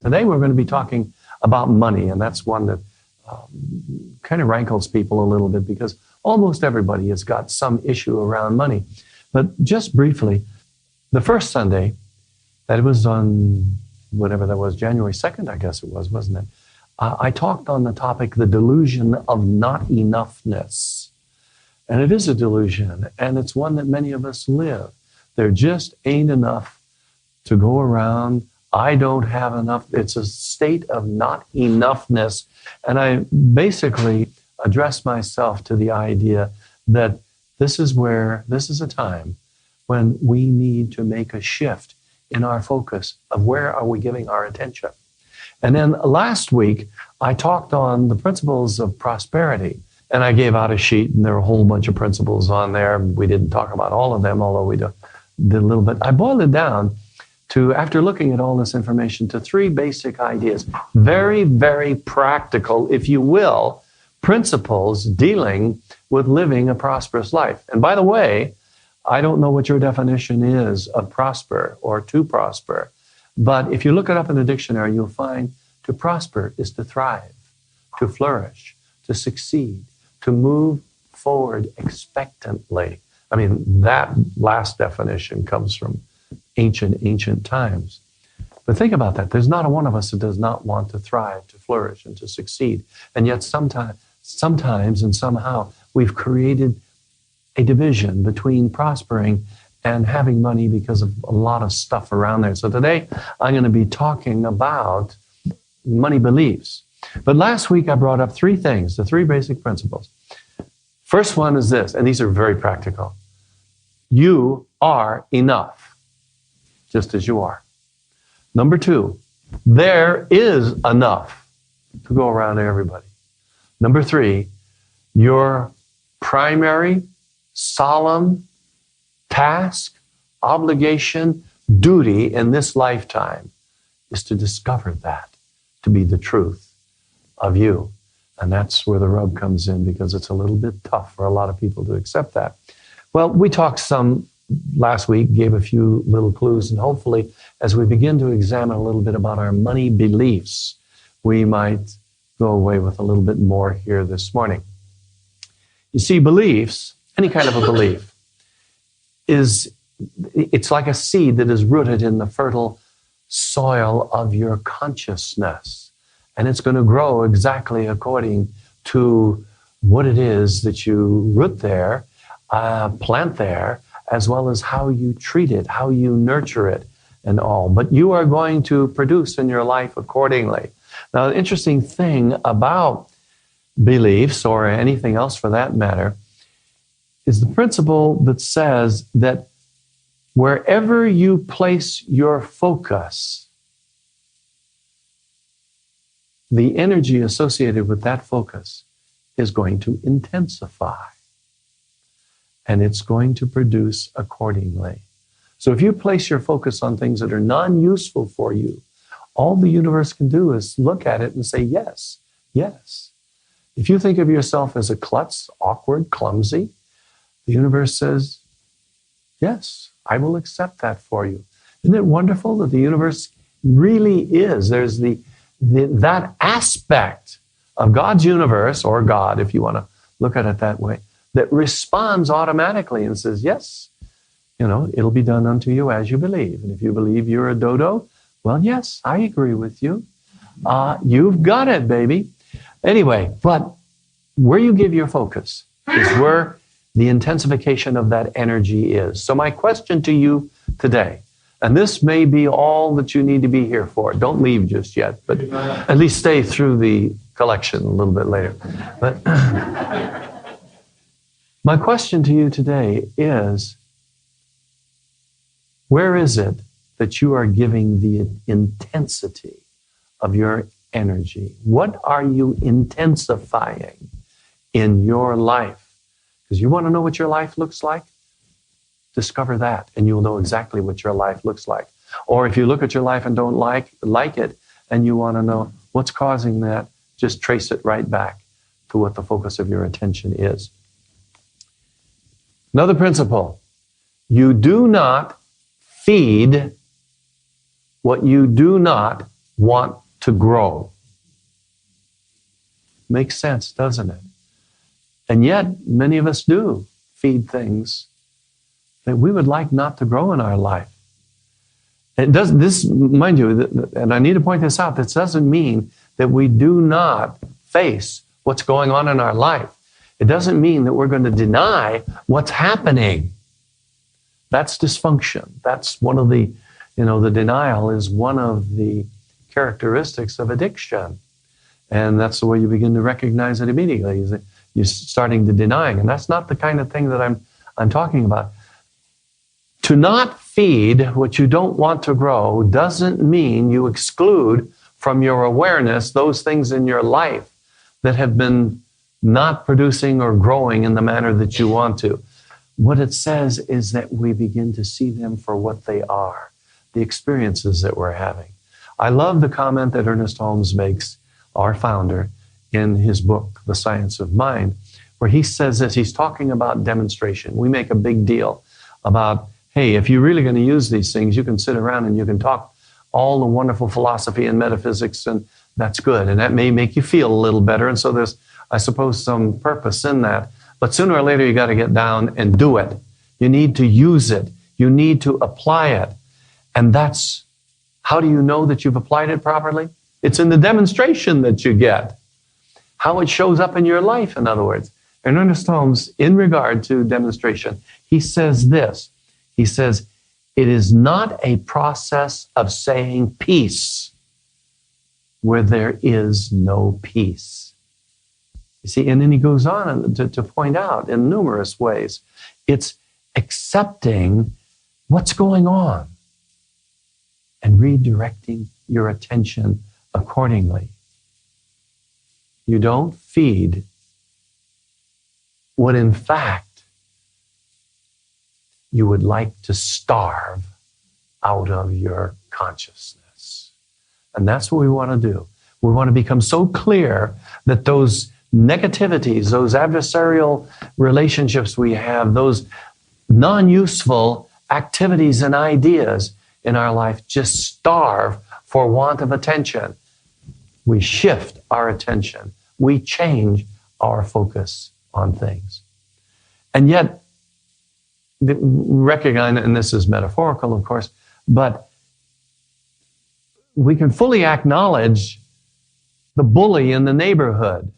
Today we're going to be talking about money, and that's one that kind of rankles people a little bit because almost everybody has got some issue around money. But just briefly, the first Sunday, that was on whatever that was, January 2nd, I guess it was, wasn't it? I talked on the topic, the delusion of not enoughness. And it is a delusion, and it's one that many of us live. There just ain't enough to go around. I don't have enough. It's a state of not enoughness. And I basically address myself to the idea that this is a time when we need to make a shift in our focus of where are we giving our attention. And then last week, I talked on the principles of prosperity. And I gave out a sheet, and there are a whole bunch of principles on there. We didn't talk about all of them, although we did a little bit. I boiled it down to, after looking at all this information, to three basic ideas. Very, very practical, if you will, principles dealing with living a prosperous life. And by the way, I don't know what your definition is of prosper or to prosper, but if you look it up in the dictionary, you'll find to prosper is to thrive, to flourish, to succeed, to move forward expectantly. I mean, that last definition comes from ancient times. But think about that. There's not a one of us that does not want to thrive, to flourish, and to succeed. And yet sometimes and somehow we've created a division between prospering and having money because of a lot of stuff around there. So today I'm going to be talking about money beliefs. But last week I brought up three things, the three basic principles. First one is this, and these are very practical. You are enough, just as you are. Number two, there is enough to go around to everybody. Number three, your primary, solemn task, obligation, duty in this lifetime is to discover that to be the truth of you. And that's where the rub comes in, because it's a little bit tough for a lot of people to accept that. Well, we talked some last week, gave a few little clues, and hopefully as we begin to examine a little bit about our money beliefs, we might go away with a little bit more here this morning. You see, beliefs, any kind of a belief, it's like a seed that is rooted in the fertile soil of your consciousness. And it's going to grow exactly according to what it is that you root there, plant there, as well as how you treat it, how you nurture it, and all. But you are going to produce in your life accordingly. Now, the interesting thing about beliefs, or anything else for that matter, is the principle that says that wherever you place your focus, the energy associated with that focus is going to intensify, and it's going to produce accordingly. So if you place your focus on things that are non-useful for you, all the universe can do is look at it and say, yes, yes. If you think of yourself as a klutz, awkward, clumsy, the universe says, yes, I will accept that for you. Isn't it wonderful that the universe really is? There's that aspect of God's universe, or God, if you want to look at it that way, that responds automatically and says, yes, it'll be done unto you as you believe. And if you believe you're a dodo, well, yes, I agree with you. You've got it, baby. Anyway, but where you give your focus is where the intensification of that energy is. So my question to you today, and this may be all that you need to be here for. Don't leave just yet, but at least stay through the collection a little bit later. But my question to you today is, where is it that you are giving the intensity of your energy? What are you intensifying in your life? Because you want to know what your life looks like? Discover that, and you'll know exactly what your life looks like. Or if you look at your life and don't like it, and you want to know what's causing that, just trace it right back to what the focus of your attention is. Another principle, you do not feed what you do not want to grow. Makes sense, doesn't it? And yet, many of us do feed things that we would like not to grow in our life. It does this, mind you, and I need to point this out, this doesn't mean that we do not face what's going on in our life. It doesn't mean that we're going to deny what's happening. That's dysfunction. That's one of the, the denial is one of the characteristics of addiction. And that's the way you begin to recognize it immediately. Is that you're starting to denying. And that's not the kind of thing that I'm talking about. To not feed what you don't want to grow doesn't mean you exclude from your awareness those things in your life that have been not producing or growing in the manner that you want to. What it says is that we begin to see them for what they are, the experiences that we're having. I love the comment that Ernest Holmes makes, our founder, in his book, The Science of Mind, where he says this, he's talking about demonstration. We make a big deal about, hey, if you're really going to use these things, you can sit around and you can talk all the wonderful philosophy and metaphysics, and that's good. And that may make you feel a little better. And so there's, I suppose, some purpose in that. But sooner or later, you got to get down and do it. You need to use it. You need to apply it. And that's, how do you know that you've applied it properly? It's in the demonstration that you get. How it shows up in your life, in other words. And Ernest Holmes, in regard to demonstration, he says this. He says, it is not a process of saying peace where there is no peace. You see, and then he goes on to point out in numerous ways, it's accepting what's going on and redirecting your attention accordingly. You don't feed what in fact you would like to starve out of your consciousness. And that's what we want to do. We want to become so clear that those negativities, those adversarial relationships we have, those non-useful activities and ideas in our life just starve for want of attention. We shift our attention. We change our focus on things. And yet, recognize, and this is metaphorical, of course, but we can fully acknowledge the bully in the neighborhood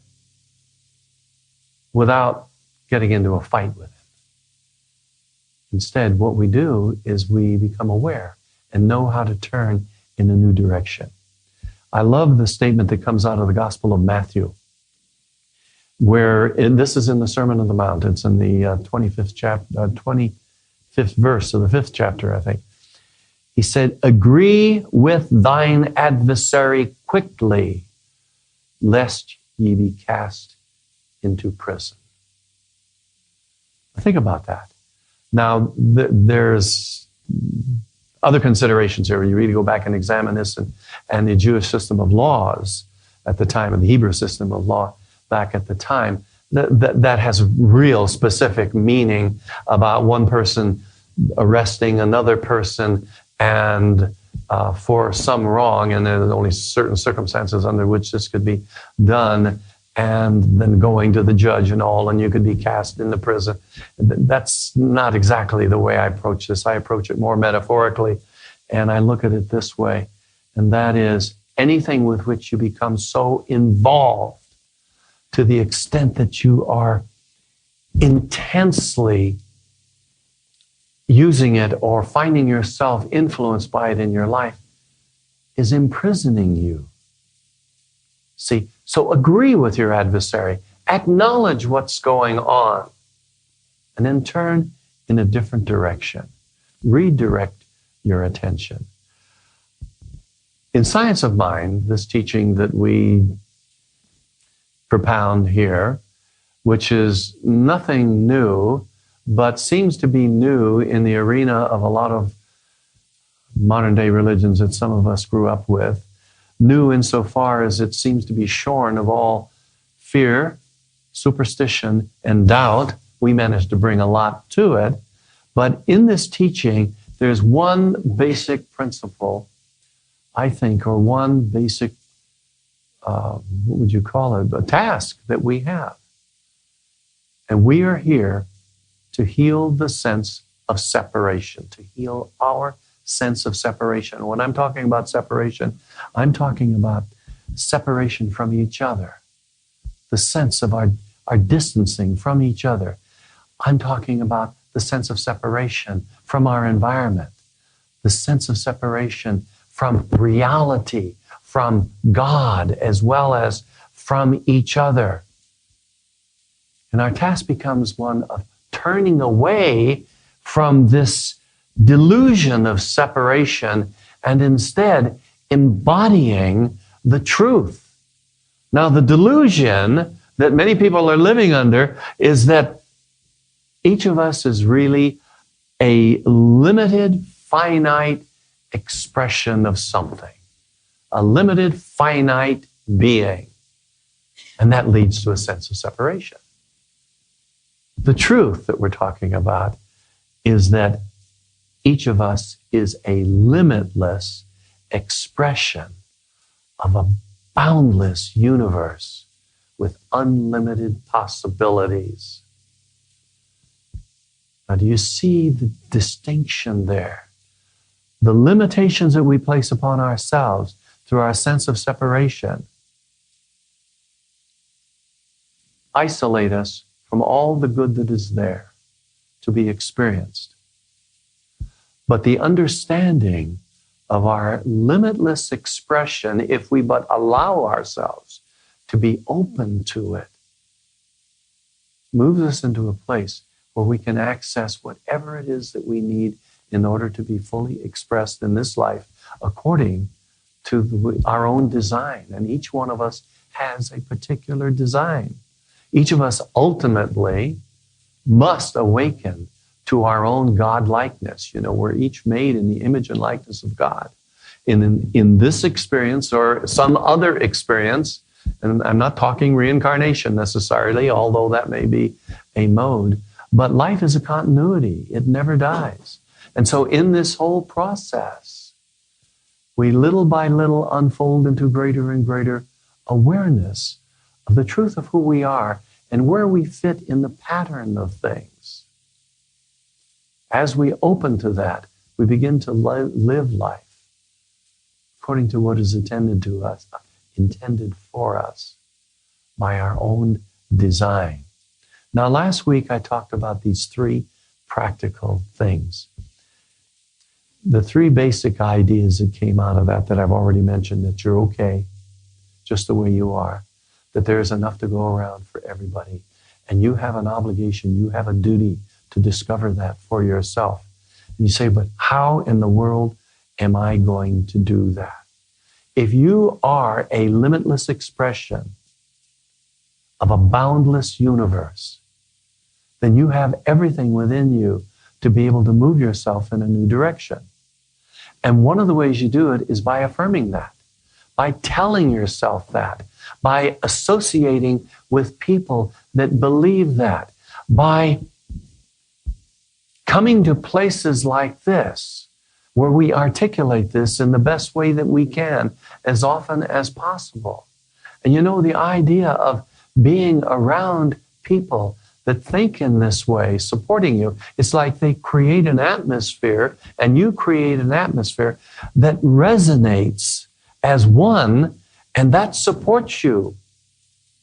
without getting into a fight with him. Instead, what we do is we become aware and know how to turn in a new direction. I love the statement that comes out of the Gospel of Matthew, this is in the Sermon on the Mount. It's in the 25th verse of the 5th chapter, I think. He said, agree with thine adversary quickly, lest ye be cast into prison. Think about that. Now, there's other considerations here. You really go back and examine this and the Jewish system of laws at the time, and the Hebrew system of law back at the time, that has real specific meaning about one person arresting another person and for some wrong, and there's only certain circumstances under which this could be done, and then going to the judge and all, and you could be cast into prison. That's not exactly the way I approach this. I approach it more metaphorically, and I look at it this way, and that is anything with which you become so involved to the extent that you are intensely using it or finding yourself influenced by it in your life is imprisoning you. See, so agree with your adversary, acknowledge what's going on, and then turn in a different direction. Redirect your attention. In Science of Mind, this teaching that we propound here, which is nothing new, but seems to be new in the arena of a lot of modern day religions that some of us grew up with, new insofar as it seems to be shorn of all fear, superstition, and doubt. We managed to bring a lot to it, but in this teaching, there's one basic principle I think, or one basic, what would you call it, a task that we have. And we are here to heal the sense of separation, to heal our sense of separation. When I'm talking about separation, I'm talking about separation from each other, the sense of our distancing from each other. I'm talking about the sense of separation from our environment, the sense of separation from reality, from God, as well as from each other. And our task becomes one of turning away from this delusion of separation and instead embodying the truth. Now, the delusion that many people are living under is that each of us is really a limited, finite expression of something, a limited, finite being. And that leads to a sense of separation. The truth that we're talking about is that each of us is a limitless expression of a boundless universe with unlimited possibilities. Now, do you see the distinction there? The limitations that we place upon ourselves through our sense of separation isolate us from all the good that is there to be experienced. But the understanding of our limitless expression, if we but allow ourselves to be open to it, moves us into a place where we can access whatever it is that we need in order to be fully expressed in this life according to our own design. And each one of us has a particular design. Each of us ultimately must awaken to our own God-likeness. You know, we're each made in the image and likeness of God. In this experience or some other experience, and I'm not talking reincarnation necessarily, although that may be a mode, but life is a continuity. It never dies. And so in this whole process, we little by little unfold into greater and greater awareness of the truth of who we are and where we fit in the pattern of things. As we open to that, we begin to live life according to what is intended for us by our own design. Now, last week I talked about these three practical things. The three basic ideas that came out of that I've already mentioned, that you're okay just the way you are, that there's enough to go around for everybody, and you have an obligation, you have a duty to discover that for yourself. And you say, but how in the world am I going to do that? If you are a limitless expression of a boundless universe, then you have everything within you to be able to move yourself in a new direction. And one of the ways you do it is by affirming that, by telling yourself that, by associating with people that believe that, by coming to places like this, where we articulate this in the best way that we can, as often as possible. And you know, the idea of being around people that think in this way, supporting you, it's like they create an atmosphere, and you create an atmosphere that resonates as one, and that supports you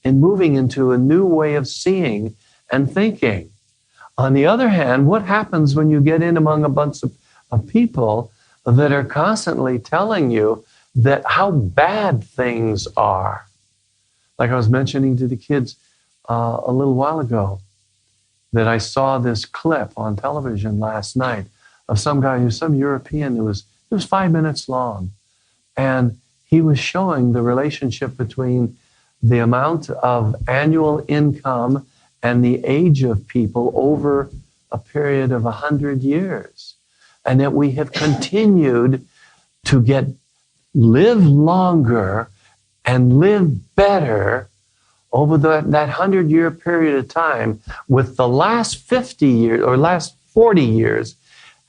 in moving into a new way of seeing and thinking. On the other hand, what happens when you get in among a bunch of people that are constantly telling you that how bad things are? Like I was mentioning to the kids a little while ago, that I saw this clip on television last night of some guy who's some European. It was 5 minutes long. And he was showing the relationship between the amount of annual income and the age of people over a period of 100 years. And that we have continued to live longer and live better over that 100-year period of time, with the last 50 years or last 40 years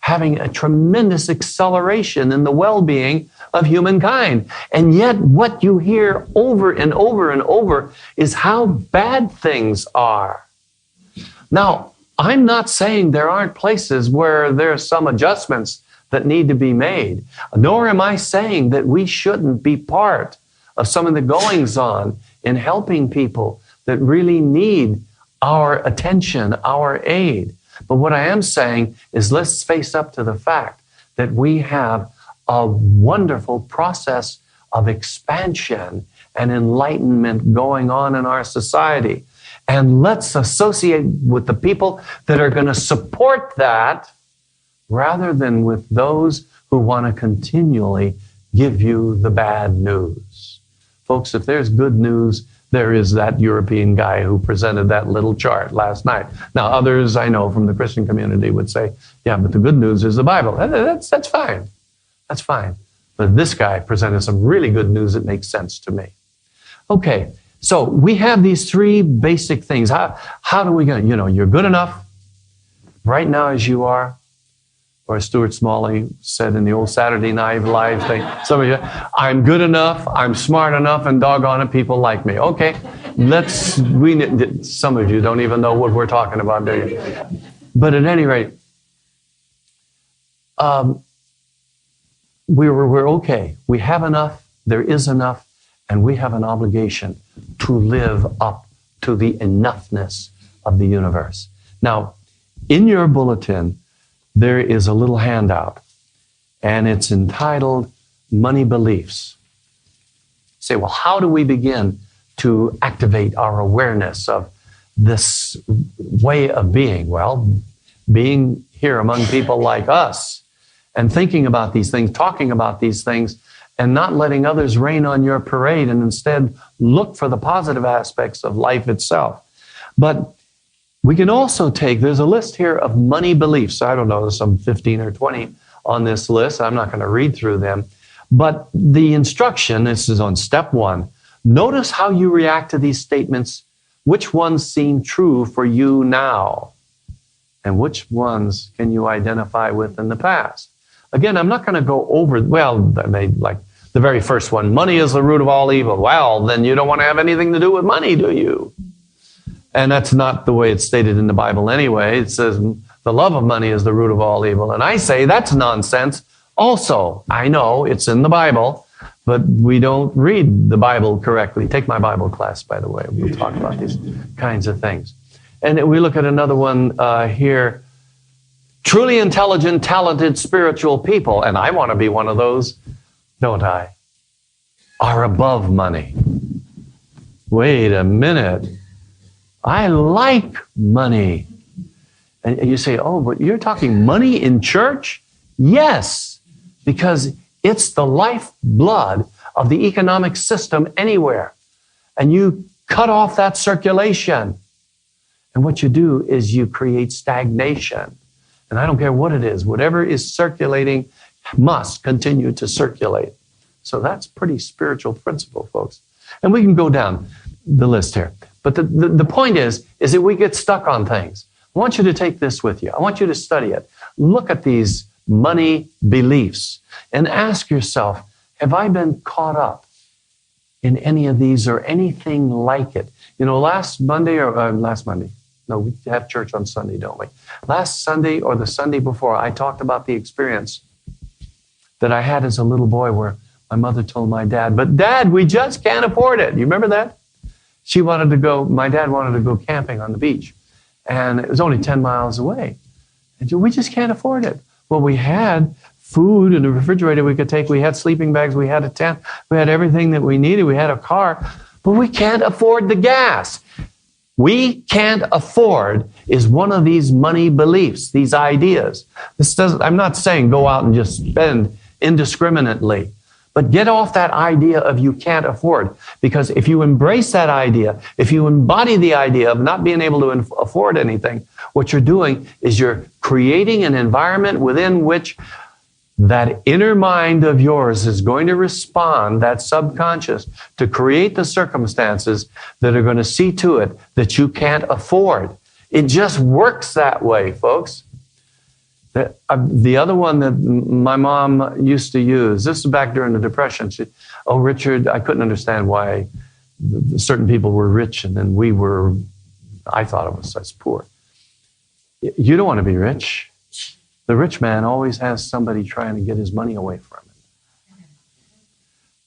having a tremendous acceleration in the well-being of humankind. And yet what you hear over and over and over is how bad things are. Now, I'm not saying there aren't places where there's some adjustments that need to be made, nor am I saying that we shouldn't be part of some of the goings-on in helping people that really need our attention, our aid. But what I am saying is let's face up to the fact that we have a wonderful process of expansion and enlightenment going on in our society. And let's associate with the people that are going to support that rather than with those who want to continually give you the bad news. Folks, if there's good news, there is that European guy who presented that little chart last night. Now, others I know from the Christian community would say, yeah, but the good news is the Bible. That's fine. That's fine. But this guy presented some really good news that makes sense to me. Okay, so we have these three basic things. How do we get, you're good enough right now as you are. Or as Stuart Smalley said in the old Saturday Night Live thing, some of you, I'm good enough, I'm smart enough, and doggone it, people like me. Okay, some of you don't even know what we're talking about, do you? But at any rate, we're okay. We have enough, there is enough, and we have an obligation to live up to the enoughness of the universe. Now, in your bulletin, there is a little handout, and it's entitled Money Beliefs. You say, well, how do we begin to activate our awareness of this way of being? Well, being here among people like us and thinking about these things, talking about these things, and not letting others rain on your parade, and instead look for the positive aspects of life itself. But we can also there's a list here of money beliefs. I don't know, there's some 15 or 20 on this list. I'm not going to read through them. But the instruction, this is on step 1. Notice how you react to these statements. Which ones seem true for you now? And which ones can you identify with in the past? Again, I'm not going to go over, like the very first one, money is the root of all evil. Well, then you don't want to have anything to do with money, do you? And that's not the way it's stated in the Bible anyway. It says the love of money is the root of all evil. And I say that's nonsense also. I know it's in the Bible, but we don't read the Bible correctly. Take my Bible class, by the way. We'll talk about these kinds of things. And we look at another one here. Truly intelligent, talented, spiritual people, and I want to be one of those, don't I? Are above money. Wait a minute. I like money. And you say, oh, but you're talking money in church? Yes, because it's the lifeblood of the economic system anywhere. And you cut off that circulation. And what you do is you create stagnation. And I don't care what it is. Whatever is circulating must continue to circulate. So that's pretty spiritual principle, folks. And we can go down the list here. But the point is that we get stuck on things. I want you to take this with you. I want you to study it. Look at these money beliefs and ask yourself, have I been caught up in any of these or anything like it? Last Monday, no, we have church on Sunday, don't we? Last Sunday or the Sunday before, I talked about the experience that I had as a little boy where my mother told my dad, but Dad, we just can't afford it. You remember that? My dad wanted to go camping on the beach, and it was only 10 miles away. And we just can't afford it. Well, we had food in the refrigerator we could take. We had sleeping bags. We had a tent. We had everything that we needed. We had a car, but we can't afford the gas. We can't afford is one of these money beliefs, these ideas. I'm not saying go out and just spend indiscriminately. But get off that idea of you can't afford. Because if you embrace that idea, if you embody the idea of not being able to afford anything, what you're doing is you're creating an environment within which that inner mind of yours is going to respond, that subconscious, to create the circumstances that are going to see to it that you can't afford. It just works that way, folks. The other one that my mom used to use, this was back during the Depression. She, oh, Richard, I couldn't understand why certain people were rich and then I thought it was such poor. You don't want to be rich. The rich man always has somebody trying to get his money away from him.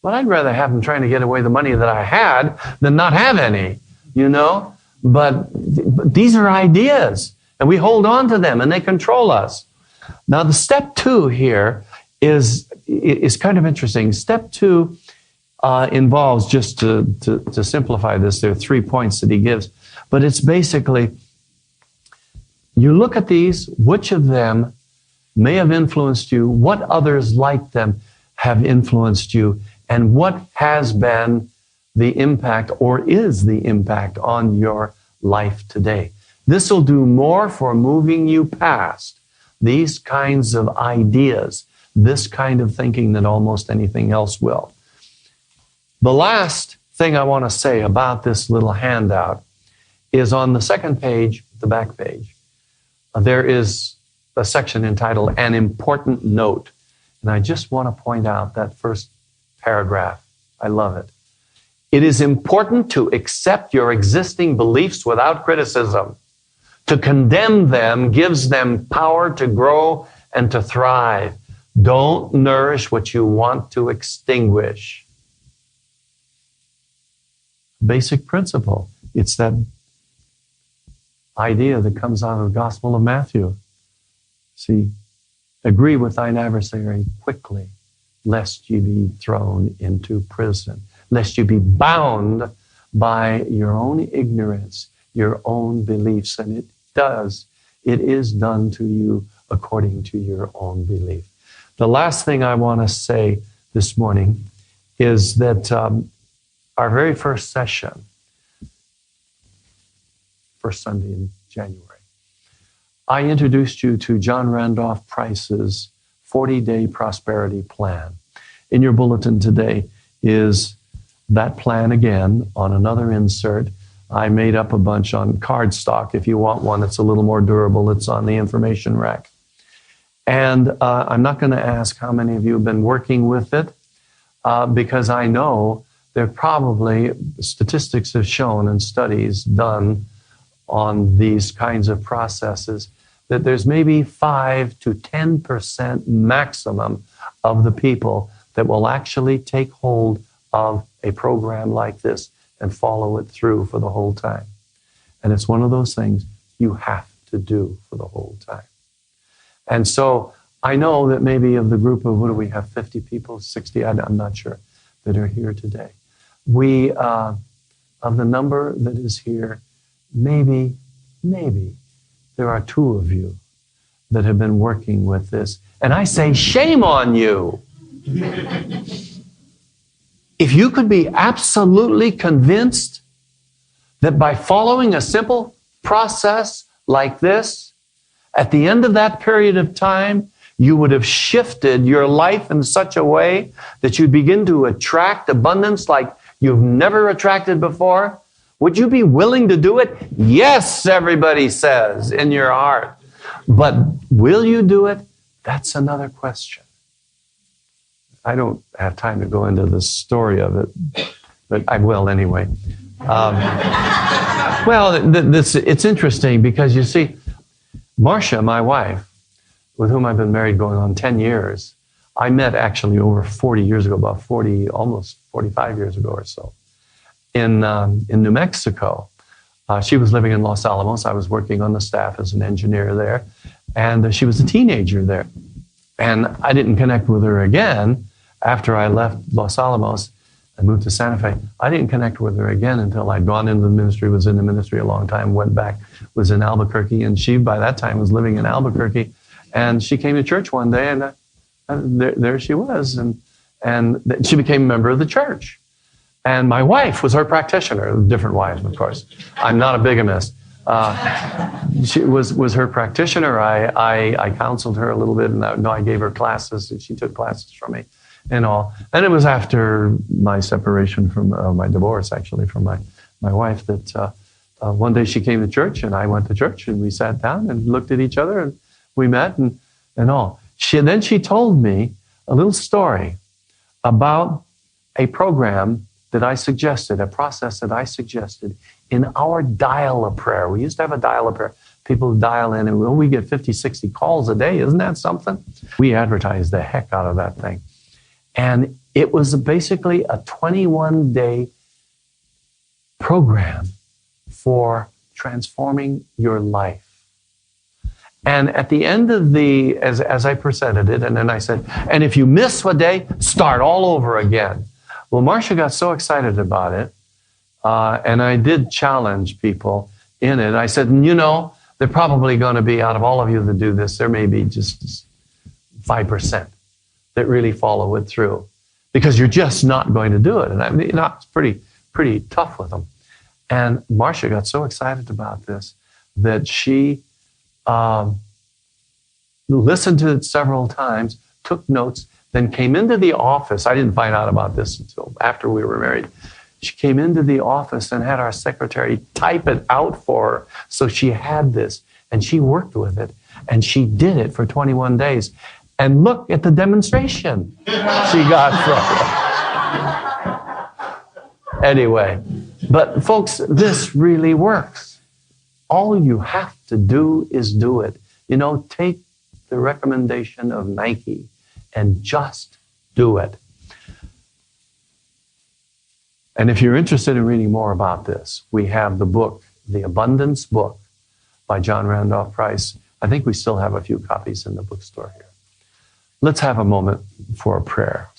But I'd rather have him trying to get away the money that I had than not have any, you know? But these are ideas, and we hold on to them, and they control us. Now, the step 2 here is kind of interesting. Step 2 involves, just to simplify this, there are 3 points that he gives, but it's basically, you look at these, which of them may have influenced you, what others like them have influenced you, and what has been the impact or is the impact on your life today. This will do more for moving you past these kinds of ideas, this kind of thinking than almost anything else will. The last thing I want to say about this little handout is on the second page, the back page. There is a section entitled An Important Note. And I just want to point out that first paragraph. I love it. It is important to accept your existing beliefs without criticism. To condemn them gives them power to grow and to thrive. Don't nourish what you want to extinguish. Basic principle. It's that idea that comes out of the Gospel of Matthew. See, agree with thine adversary quickly, lest you be thrown into prison, lest you be bound by your own ignorance, your own beliefs. And it is done to you according to your own belief. The last thing I want to say this morning is that our very first session, first Sunday in January, I introduced you to John Randolph Price's 40-day prosperity plan. In your bulletin today is that plan again on another insert. I made up a bunch on cardstock. If you want one that's a little more durable, it's on the information rack. And I'm not going to ask how many of you have been working with it, because I know there probably, statistics have shown and studies done on these kinds of processes, that there's maybe 5 to 10% maximum of the people that will actually take hold of a program like this and follow it through for the whole time. And it's one of those things you have to do for the whole time. And so I know that maybe of the group of, what do we have, 50 people, 60, I'm not sure, that are here today. We, of the number that is here, maybe there are 2 of you that have been working with this. And I say, shame on you. If you could be absolutely convinced that by following a simple process like this, at the end of that period of time, you would have shifted your life in such a way that you'd begin to attract abundance like you've never attracted before, would you be willing to do it? Yes, everybody says in your heart. But will you do it? That's another question. I don't have time to go into the story of it, but I will anyway. It's interesting because you see, Marcia, my wife, with whom I've been married going on 10 years, I met actually over 40 years ago, about 40, almost 45 years ago or so, in New Mexico. She was living in Los Alamos. I was working on the staff as an engineer there, and she was a teenager there. And I didn't connect with her again after I left Los Alamos and moved to Santa Fe. I didn't connect with her again until I'd gone into the ministry, was in the ministry a long time, went back, was in Albuquerque, and she, by that time, was living in Albuquerque. And she came to church one day, and there she was, and she became a member of the church. And my wife was her practitioner, different wives, of course. I'm not a bigamist. She was her practitioner. I counseled her a little bit, and I gave her classes, and she took classes from me and all. And it was after my separation from, my divorce, actually, from my wife, that one day she came to church, and I went to church, and we sat down and looked at each other, and we met, and and all. Then she told me a little story about a program that I suggested, a process that I suggested in our dial-a-prayer. We used to have a dial-a-prayer. People dial in, and we get 50, 60 calls a day. Isn't that something? We advertised the heck out of that thing. And it was basically a 21-day program for transforming your life. And at the end of as I presented it, and then I said, and if you miss a day, start all over again. Well, Marcia got so excited about it, and I did challenge people in it. I said, they're probably going to be, out of all of you that do this, there may be just 5% that really follow it through, because you're just not going to do it. And I mean, it's pretty tough with them. And Marcia got so excited about this that she listened to it several times, took notes, then came into the office. I didn't find out about this until after we were married. She came into the office and had our secretary type it out for her. So she had this, and she worked with it, and she did it for 21 days. And look at the demonstration she got from it. Anyway, but folks, this really works. All you have to do is do it. Take the recommendation of Nike and just do it. And if you're interested in reading more about this, we have the book, The Abundance Book by John Randolph Price. I think we still have a few copies in the bookstore here. Let's have a moment for a prayer.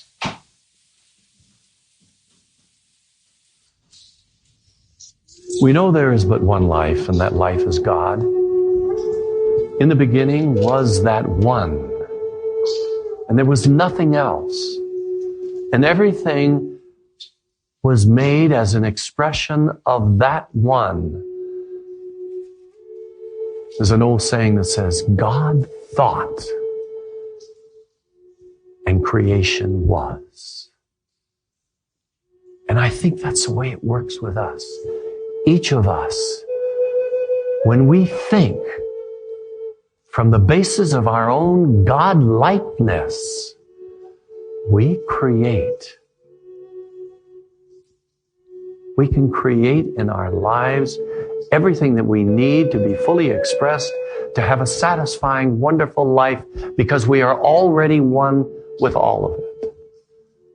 We know there is but one life, and that life is God. In the beginning was that one, and there was nothing else. And everything was made as an expression of that one. There's an old saying that says, God thought, and creation was. And I think that's the way it works with us. Each of us, when we think from the basis of our own God-likeness, we create. We can create in our lives everything that we need to be fully expressed, to have a satisfying, wonderful life, because we are already one with all of it.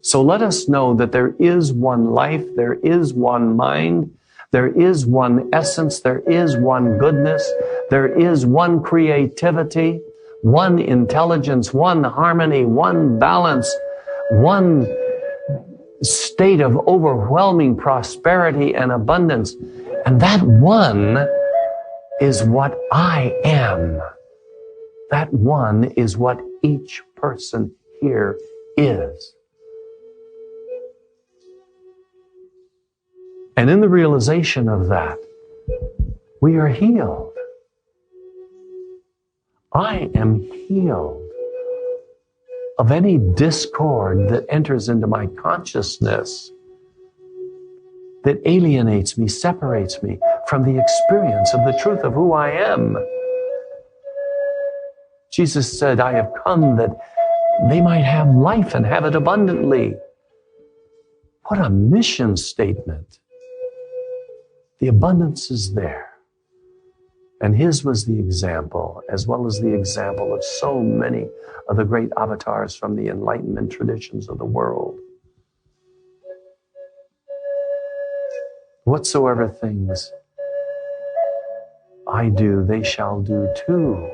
So let us know that there is one life, there is one mind, there is one essence, there is one goodness, there is one creativity, one intelligence, one harmony, one balance, one state of overwhelming prosperity and abundance. And that one is what I am. That one is what each person here is. And in the realization of that, we are healed. I am healed of any discord that enters into my consciousness, that alienates me, separates me from the experience of the truth of who I am. Jesus said, I have come that they might have life and have it abundantly. What a mission statement. The abundance is there. And his was the example, as well as the example of so many of the great avatars from the Enlightenment traditions of the world. Whatsoever things I do, they shall do too.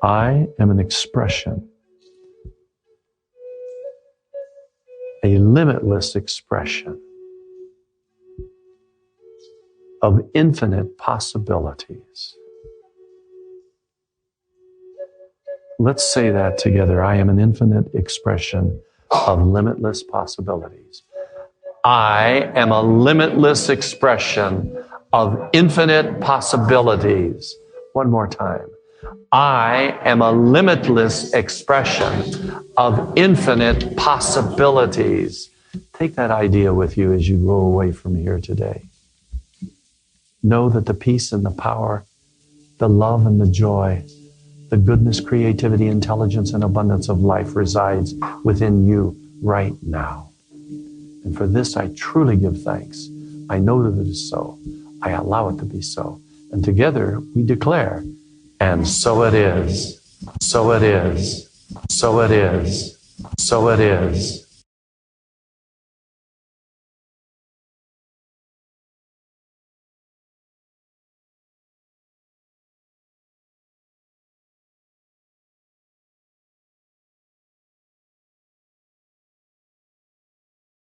I am an expression, a limitless expression of infinite possibilities. Let's say that together. I am an infinite expression of limitless possibilities. I am a limitless expression of infinite possibilities. One more time. I am a limitless expression of infinite possibilities. Take that idea with you as you go away from here today. Know that the peace and the power, the love and the joy, the goodness, creativity, intelligence, and abundance of life resides within you right now. And for this, I truly give thanks. I know that it is so. I allow it to be so. And together we declare, and so it is, so it is, so it is, so it is.